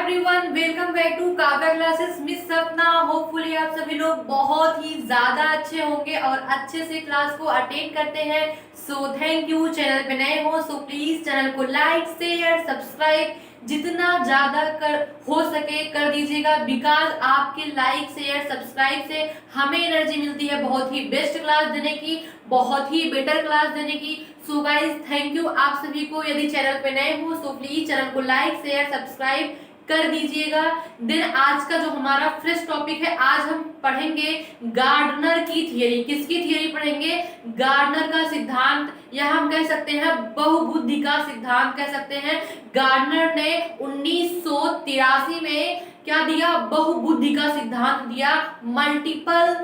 Everyone, welcome back to Kavya classes. Miss Sapna, hopefully आप सभी लोग बहुत ही ज्यादा अच्छे होंगे और अच्छे से क्लास को अटेंड करते हैं। So thank you. चैनल पे नए हो सो प्लीज चैनल को लाइक शेयर सब्सक्राइब जितना ज्यादा कर हो सके कर दीजिएगा, बिकॉज आपके लाइक शेयर सब्सक्राइब से हमें एनर्जी मिलती है बहुत ही बेस्ट क्लास देने की, बहुत ही बेटर क्लास देने की। सो गाइज थैंक यू आप सभी को। यदि चैनल पे नए हो सो प्लीज चैनल को लाइक शेयर सब्सक्राइब कर दीजिएगा। देन आज का जो हमारा फ्रेश टॉपिक है, आज हम पढ़ेंगे गार्डनर की थियरी। किसकी थियरी पढ़ेंगे? गार्डनर का सिद्धांत, या हम कह सकते हैं बहुबुद्धि का सिद्धांत कह सकते हैं। गार्डनर ने 1983 में क्या दिया? बहुबुद्धि का सिद्धांत दिया, मल्टीपल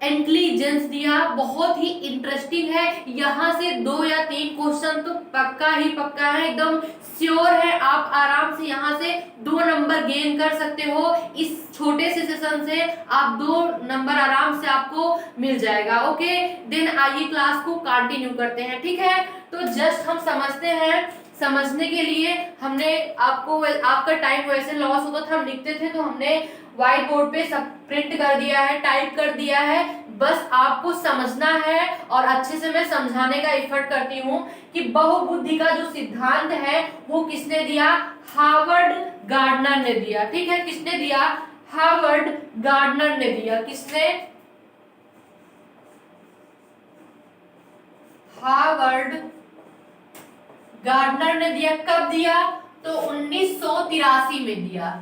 इंटेलिजेंस दिया। बहुत ही इंटरेस्टिंग है। यहाँ से 2 या 3 क्वेश्चन तो पक्का ही पक्का है, एकदम श्योर है। आप आराम से यहाँ से 2 नंबर गेन कर सकते हो। इस छोटे से सेशन से आप 2 नंबर आराम से आपको मिल जाएगा। ओके, देन आइए क्लास को कंटिन्यू करते हैं। ठीक है, तो जस्ट हम समझते हैं। समझने के लिए हमने आपका टाइम वैसे लॉस होता था, हम लिखते थे तो हमने व्हाइट बोर्ड पे सब प्रिंट कर दिया है, टाइप कर दिया है। बस आपको समझना है और अच्छे से मैं समझाने का एफर्ट करती हूँ कि बहुबुद्धि का जो सिद्धांत है वो किसने दिया? हार्वर्ड गार्डनर ने दिया। ठीक है, किसने दिया? हार्वर्ड गार्डनर ने दिया। किसने? हार्वर्ड गार्डनर ने दिया। कब दिया? तो 1983 में दिया।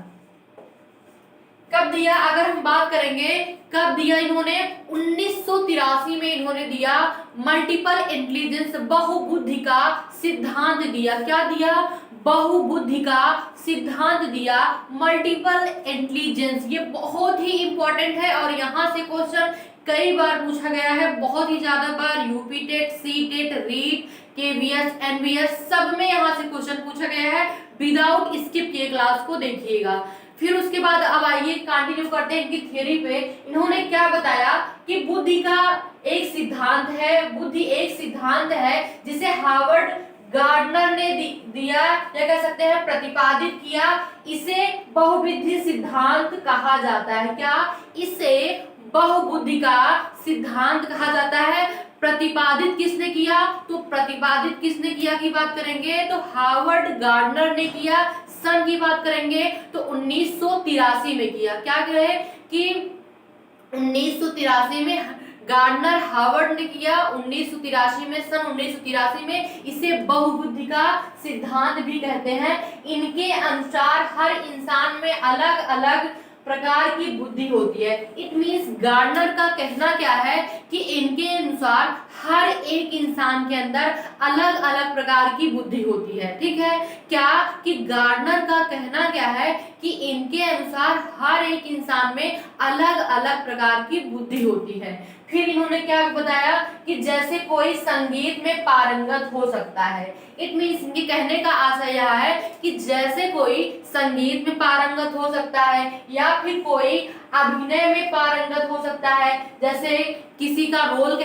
कब दिया? अगर हम बात करेंगे कब दिया इन्होंने, 1983 में इन्होंने दिया मल्टीपल इंटेलिजेंस, बहुबुद्धि का सिद्धांत दिया। क्या दिया? बहुबुद्धि का सिद्धांत दिया, मल्टीपल इंटेलिजेंस। ये बहुत ही इंपॉर्टेंट है और यहाँ से क्वेश्चन कई बार पूछा गया है, बहुत ही ज्यादा बार। UP TET, CTET, REET, KVS, NVS सब में यहाँ से क्वेश्चन पूछा गया है। विदाउट स्किप किए क्लास को देखिएगा। फिर उसके बाद अब आइए कंटिन्यू करते हैं इनकी थ्योरी पे। इन्होंने क्या बताया कि बुद्धि का एक सिद्धांत है, बुद्धि एक सिद्धांत है जिसे हार्वर्ड गार्डनर ने दिया, या कह सकते हैं प्रतिपादित किया। इसे बहुबुद्धि सिद्धांत कहा जाता है। क्या? इसे बहुबुद्धि का सिद्धांत कहा जाता है। प्रतिपादित किसने किया? तो प्रतिपादित किसने किया की बात करेंगे तो हार्वर्ड गार्डनर ने किया। सन की बात करेंगे तो 1983 में किया। क्या कहे कि 1983 में गार्डनर हार्वर्ड ने किया, 1983 में, सन 1983 में। इसे बहुबुद्धि का सिद्धांत भी कहते हैं। इनके अनुसार हर इंसान में अलग अलग प्रकार की बुद्धि होती है। इट मींस गार्डनर का कहना क्या है कि इनके अनुसार हर एक इंसान के अंदर अलग अलग प्रकार की बुद्धि होती है। ठीक है, क्या कि गार्डनर का कहना क्या है कि इनके अनुसार हर एक इंसान में अलग अलग प्रकार की बुद्धि होती है। फिर इन्होंने क्या बताया कि जैसे कोई संगीत में पारंगत हो सकता है। इट मींस इनके कहने का आशय यह है कि जैसे कोई संगीत में पारंगत हो सकता है या फिर कोई अभिनय में पारंगत हो सकता है, जैसे किसी का रोल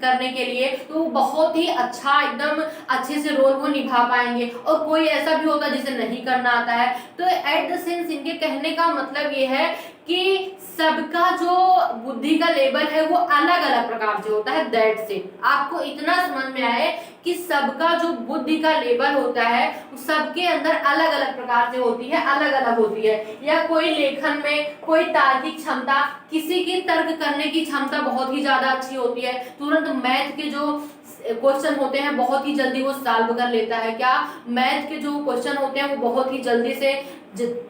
करने के लिए तो बहुत ही अच्छा, एकदम अच्छे से रोल को निभा पाएंगे, और कोई ऐसा भी होता है जिसे नहीं करना आता है। तो एट द सेंस इनके कहने का मतलब ये है कि सबका जो बुद्धि का लेवल है वो अलग अलग प्रकार से होता है। That's it. आपको इतना समझ में आए कि सबका जो बुद्धि का लेवल होता है सबके अंदर अलग अलग प्रकार से होती है, अलग अलग होती है। या कोई लेखन में, कोई तार्किक क्षमता, किसी की तर्क करने की क्षमता बहुत ही ज्यादा अच्छी होती है, तुरंत मैथ के जो क्वेश्चन होते हैं बहुत ही जल्दी वो सॉल्व कर लेता है। क्या? मैथ के जो क्वेश्चन होते हैं वो बहुत ही जल्दी से,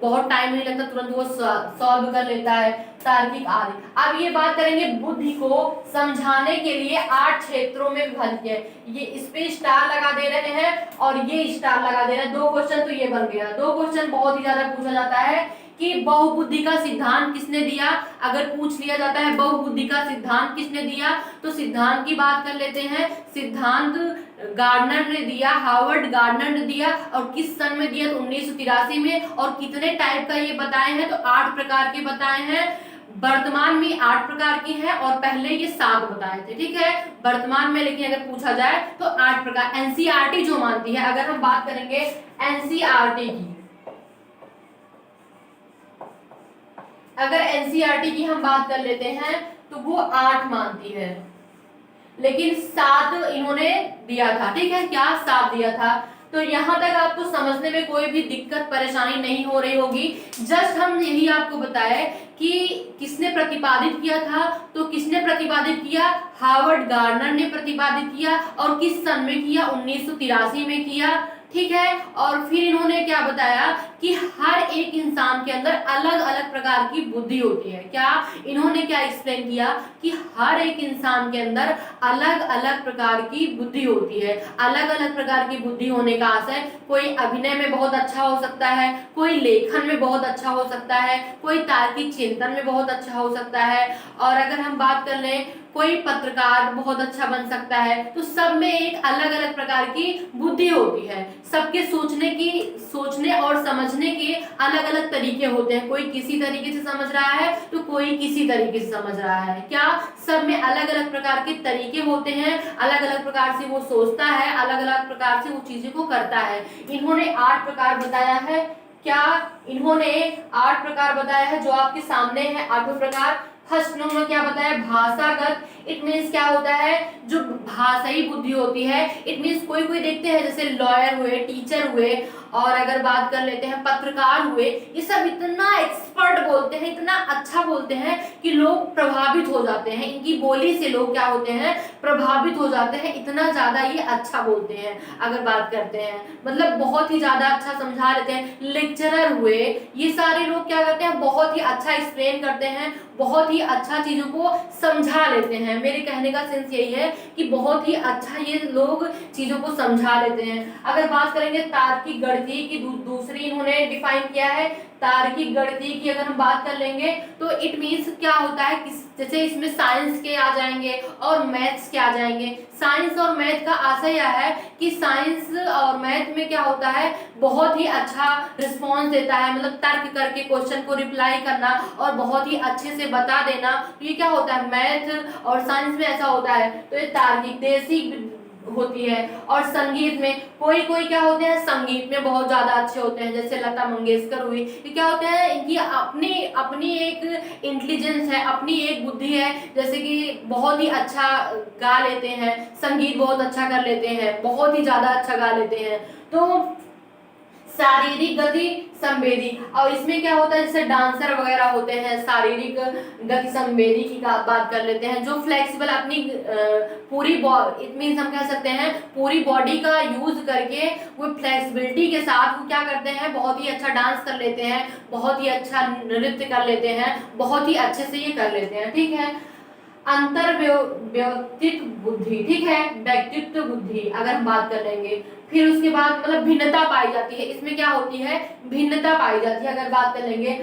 बहुत टाइम नहीं लगता, तुरंत वो सॉल्व कर लेता है। तार्किक आदि। अब ये बात करेंगे बुद्धि को समझाने के लिए 8 क्षेत्रों में विभाजित किया। ये इस पे स्टार लगा दे रहे हैं और ये स्टार लगा दे रहे हैं। 2 क्वेश्चन तो ये बन गया। 2 क्वेश्चन बहुत ही ज्यादा पूछा जाता है कि बहुबुद्धि का सिद्धांत किसने दिया। अगर पूछ लिया जाता है बहुबुद्धि का सिद्धांत किसने दिया, तो सिद्धांत की बात कर लेते हैं। सिद्धांत गार्डनर ने दिया, हार्वर्ड गार्डनर ने दिया। और किस सन में दिया? तो 1983 में। और कितने टाइप का ये बताए हैं? तो 8 प्रकार के बताए हैं। वर्तमान में 8 प्रकार की है और पहले ये 7 बताए थे। ठीक है, वर्तमान में लेकिन अगर पूछा जाए तो 8 प्रकार। एनसीईआरटी जो मानती है, अगर हम बात करेंगे एनसीईआरटी की, अगर एनसीईआरटी की हम बात कर लेते हैं तो वो 8 मानती है, लेकिन 7 इन्होंने दिया था। ठीक है, क्या 7 दिया था। तो यहाँ तक आपको समझने में कोई भी दिक्कत परेशानी नहीं हो रही होगी। जस्ट हम यही आपको बताए कि किसने प्रतिपादित किया था, तो किसने प्रतिपादित किया, हार्वर्ड गार्डनर ने प्रतिपादित किया, और किस सन में किया, 1983 में किया। ठीक है, और फिर इन्होंने क्या बताया कि हर एक इंसान के अंदर अलग अलग प्रकार की बुद्धि होती है। क्या इन्होंने क्या एक्सप्लेन किया कि हर एक इंसान के अंदर अलग अलग प्रकार की बुद्धि होती है। अलग अलग प्रकार की बुद्धि होने का आशय, कोई अभिनय में बहुत अच्छा हो सकता है, कोई लेखन में बहुत अच्छा हो सकता है, कोई तार्किक चिंतन में बहुत अच्छा हो सकता है, और अगर हम बात कर लें कोई पत्रकार बहुत अच्छा बन सकता है। तो सब में एक अलग अलग प्रकार की बुद्धि होती है। सबके सोचने और समझने के अलग अलग तरीके होते हैं। कोई किसी तरीके से समझ रहा है तो कोई किसी तरीके से समझ रहा है। क्या सब में अलग अलग प्रकार के तरीके होते हैं, अलग अलग प्रकार से वो सोचता है, अलग अलग प्रकार से वो चीजें को करता है। इन्होंने 8 प्रकार बताया है। क्या इन्होंने 8 प्रकार बताया है जो आपके सामने है। 8 प्रकार। फर्स्ट नंबर क्या बताया, भाषागत। इट मीन्स क्या होता है, जो भाषाई बुद्धि होती है। इट मीन्स कोई कोई देखते हैं जैसे लॉयर हुए, टीचर हुए, और अगर बात कर लेते हैं पत्रकार हुए, ये सब इतना एक्सपर्ट बोलते हैं, इतना अच्छा बोलते हैं कि लोग प्रभावित हो जाते हैं। इनकी बोली से लोग क्या होते हैं, प्रभावित हो जाते हैं। इतना ज्यादा ये अच्छा बोलते हैं। अगर बात करते हैं मतलब बहुत ही ज्यादा अच्छा समझा लेते हैं। लेक्चरर हुए, ये सारे लोग क्या करते हैं, बहुत ही अच्छा एक्सप्लेन करते हैं, बहुत ही अच्छा चीजों को समझा लेते हैं। मेरे कहने का सेंस यही है कि बहुत ही अच्छा ये लोग चीजों को समझा लेते हैं। अगर बात करेंगे तार्किक गणितीय की, दूसरी इन्होंने डिफाइन किया है तार्किक गणितीय की। अगर हम बात कर लेंगे तो इट मीन्स क्या होता है, जैसे इसमें साइंस के आ जाएंगे और मैथ्स के आ जाएंगे। साइंस और मैथ का आशय यह है कि साइंस और मैथ में क्या होता है, बहुत ही अच्छा रिस्पॉन्स देता है, मतलब तर्क करके क्वेश्चन को रिप्लाई करना और बहुत ही अच्छे से बता देना। तो ये क्या होता है, मैथ और साइंस में ऐसा होता है। तो ये तार्किक देशी होती है। और संगीत में कोई कोई क्या होते हैं, संगीत में बहुत ज्यादा अच्छे होते हैं, जैसे लता मंगेशकर हुई। ये क्या होते हैं, इनकी अपनी अपनी एक इंटेलिजेंस है, अपनी एक बुद्धि है, जैसे कि बहुत ही अच्छा गा लेते हैं, संगीत बहुत अच्छा कर लेते हैं, बहुत ही ज्यादा अच्छा गा लेते हैं। तो शारीरिक गति संवेदी, और इसमें क्या होता है, जैसे डांसर वगैरह होते हैं, शारीरिक गति संवेदी की बात कर लेते हैं, जो फ्लेक्सिबल अपनी पूरी इट मींस हम कह सकते हैं पूरी बॉडी का यूज करके वो फ्लेक्सिबिलिटी के साथ वो क्या करते हैं, बहुत ही अच्छा डांस कर लेते हैं, बहुत ही अच्छा नृत्य कर लेते हैं, बहुत ही अच्छे से ये कर लेते हैं। ठीक है, अंतर व्यक्तित्व बुद्धि। ठीक है, व्यक्तित्व बुद्धि अगर हम बात कर लेंगे, फिर उसके बाद मतलब भिन्नता पाई जाती है। इसमें क्या होती है, भिन्नता पाई जाती है अगर बात कर लेंगे।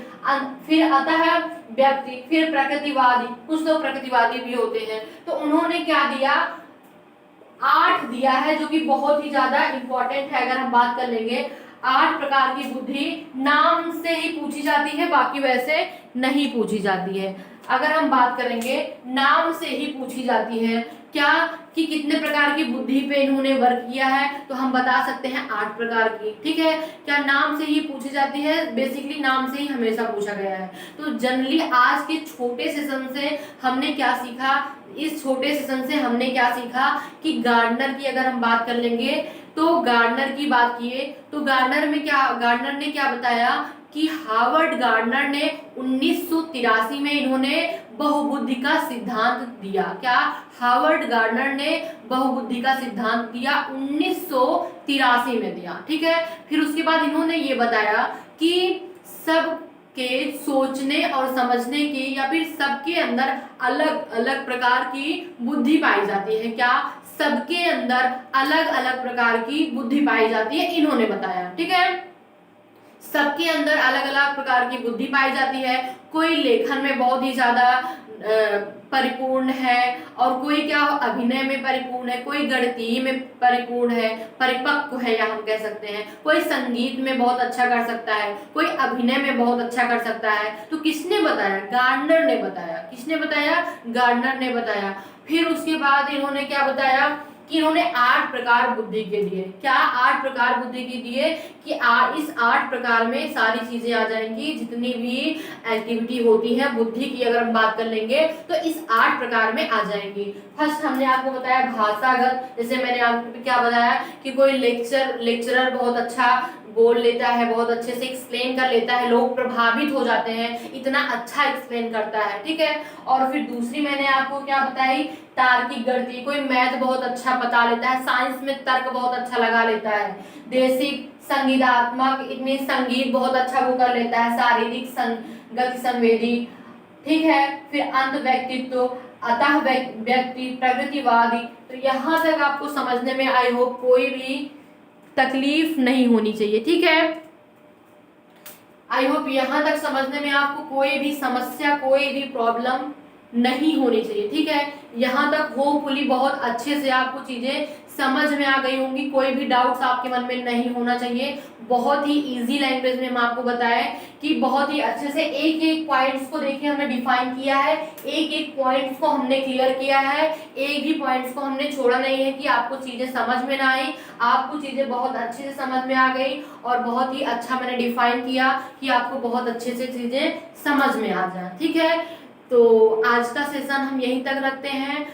फिर आता है व्यक्ति, फिर प्रकृतिवादी। कुछ लोग प्रकृतिवादी भी होते हैं। तो उन्होंने क्या दिया, 8 दिया है, जो कि बहुत ही ज्यादा इंपॉर्टेंट है। अगर हम बात कर लेंगे 8 प्रकार की बुद्धि नाम से ही पूछी जाती है, बाकी वैसे नहीं पूछी जाती है। अगर हम बात करेंगे नाम से ही पूछी जाती है, क्या कि कितने प्रकार की बुद्धि पे इन्होंने वर्क किया है, तो हम बता सकते हैं 8 प्रकार की। ठीक है, क्या नाम से ही पूछी जाती है, बेसिकली नाम से ही हमेशा पूछा गया है। तो जनरली आज के छोटे सेशन से हमने क्या सीखा, इस छोटे सेशन से हमने क्या सीखा कि गार्डनर की अगर हम बात कर लेंगे तो गार्डनर की बात किए तो गार्डनर ने क्या बताया कि हार्वर्ड गार्डनर ने 1983 में इन्होंने बहुबुद्धि का सिद्धांत दिया। क्या हार्वर्ड गार्डनर ने बहुबुद्धि का सिद्धांत दिया, 1983 में दिया। ठीक है, फिर उसके बाद इन्होंने ये बताया कि सब के सोचने और समझने की या फिर सबके अंदर अलग अलग प्रकार की बुद्धि पाई जाती है। क्या सबके अंदर अलग अलग प्रकार की बुद्धि पाई जाती है, इन्होंने बताया। ठीक है, सबके अंदर अलग अलग प्रकार की बुद्धि पाई जाती है। कोई लेखन में बहुत ही ज्यादा परिपूर्ण है, और कोई क्या अभिनय में परिपूर्ण है, कोई गणितीय में परिपूर्ण है, परिपक्व है, या हम कह सकते हैं कोई संगीत में बहुत अच्छा कर सकता है, कोई अभिनय में बहुत अच्छा कर सकता है। तो किसने बताया, गार्डनर ने बताया। किसने बताया, गार्डनर ने बताया। फिर उसके बाद इन्होंने क्या बताया कि इन्होंने 8 प्रकार बुद्धि के दिए। क्या 8 प्रकार बुद्धि के दिए कि इस 8 प्रकार में सारी चीजें आ जाएंगी, जितनी भी एक्टिविटी होती है बुद्धि की अगर हम बात कर लेंगे तो इस 8 प्रकार में आ जाएंगी। फर्स्ट हमने आपको बताया भाषागत, जैसे मैंने आपको क्या बताया कि कोई लेक्चरर बहुत अच्छा बोल लेता है, बहुत अच्छे से एक्सप्लेन कर लेता है, लोग प्रभावित हो जाते हैं, इतना अच्छा एक्सप्लेन करता है, ठीक है। और फिर दूसरी मैंने आपको क्या बताई, तार्किक गणितीय, कोई मैथ बहुत अच्छा बता लेता है, साइंस में तर्क बहुत अच्छा लगा लेता है, देशिक संगीतात्मक इतनी संगीत बहुत अच्छा वो कर लेता है, शारीरिक गति संवेदी, ठीक है। फिर अंत व्यक्तित्व, अतः व्यक्ति प्रगतिवादी। तो यहाँ तक आपको समझने में आई होप कोई भी तकलीफ नहीं होनी चाहिए, ठीक है। आई होप यहाँ तक समझने में आपको कोई भी समस्या, कोई भी प्रॉब्लम नहीं होनी चाहिए, ठीक है। यहाँ तक होपफुली बहुत अच्छे से आपको चीजें समझ में आ गई होंगी, कोई भी डाउट्स आपके मन में नहीं होना चाहिए। बहुत ही इजी लैंग्वेज में हम आपको बताएं कि बहुत ही अच्छे से एक एक पॉइंट्स को देखिए हमने डिफाइन किया है, एक एक पॉइंट्स को हमने क्लियर किया है, एक भी पॉइंट्स को हमने छोड़ा नहीं है कि आपको चीजें समझ में ना आई, आपको चीजें बहुत अच्छे से समझ में आ गई और बहुत ही अच्छा मैंने डिफाइन किया कि आपको बहुत अच्छे से चीजें समझ में आ जाए, ठीक है। तो आज का सेशन हम यहीं तक रखते हैं।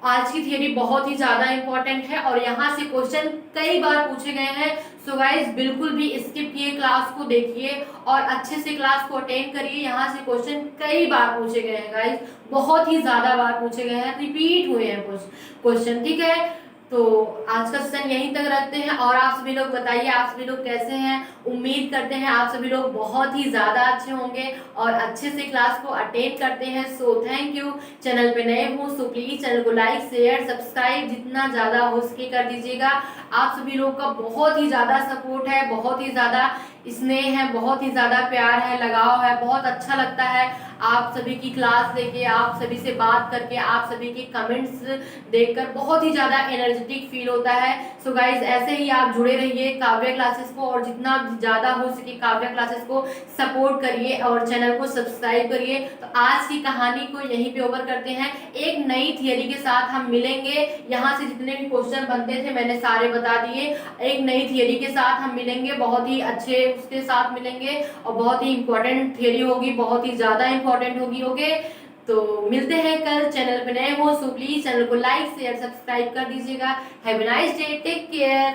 आज की थियरी बहुत ही ज्यादा इंपॉर्टेंट है और यहाँ से क्वेश्चन कई बार पूछे गए हैं। सो गाइस बिल्कुल भी स्किप किए क्लास को देखिए और अच्छे से क्लास को अटेंड करिए। यहाँ से क्वेश्चन कई बार पूछे गए हैं गाइस, बहुत ही ज्यादा बार पूछे गए हैं, रिपीट हुए हैं क्वेश्चन, ठीक है। तो आज का सेशन यहीं तक रखते हैं और आप सभी लोग बताइए आप सभी लोग कैसे हैं। उम्मीद करते हैं आप सभी लोग बहुत ही ज्यादा अच्छे होंगे और अच्छे से क्लास को अटेंड करते हैं। So thank you. चैनल पे नए हो सो प्लीज चैनल को लाइक शेयर सब्सक्राइब जितना ज्यादा हो सके कर दीजिएगा। आप सभी लोग का बहुत ही ज्यादा सपोर्ट है, बहुत ही ज्यादा स्नेह है, बहुत ही ज्यादा प्यार है, लगाव है, बहुत अच्छा लगता है आप सभी की क्लास लेके, आप सभी से बात करके, आप सभी के कमेंट्स देखकर बहुत ही ज्यादा एनर्जेटिक फील होता है। सो गाइज ऐसे ही आप जुड़े रहिए काव्य क्लासेस को और जितना ज्यादा हो सके काव्य क्लासेस को सपोर्ट करिए और चैनल को सब्सक्राइब करिए। तो आज की कहानी को यहीं पे ओवर करते हैं, एक नई थियरी के साथ हम मिलेंगे। यहाँ से जितने भी क्वेश्चन बनते थे मैंने सारे बता दिए, एक नई थियरी के साथ हम मिलेंगे, बहुत ही अच्छे उसके साथ मिलेंगे और बहुत ही इंपॉर्टेंट थियरी होगी, बहुत ही ज्यादा इंपॉर्टेंट होगी। ओके तो मिलते हैं कल। चैनल पे नए हो सो प्लीज चैनल को लाइक शेयर सब्सक्राइब कर दीजिएगा। Have a nice day, take care.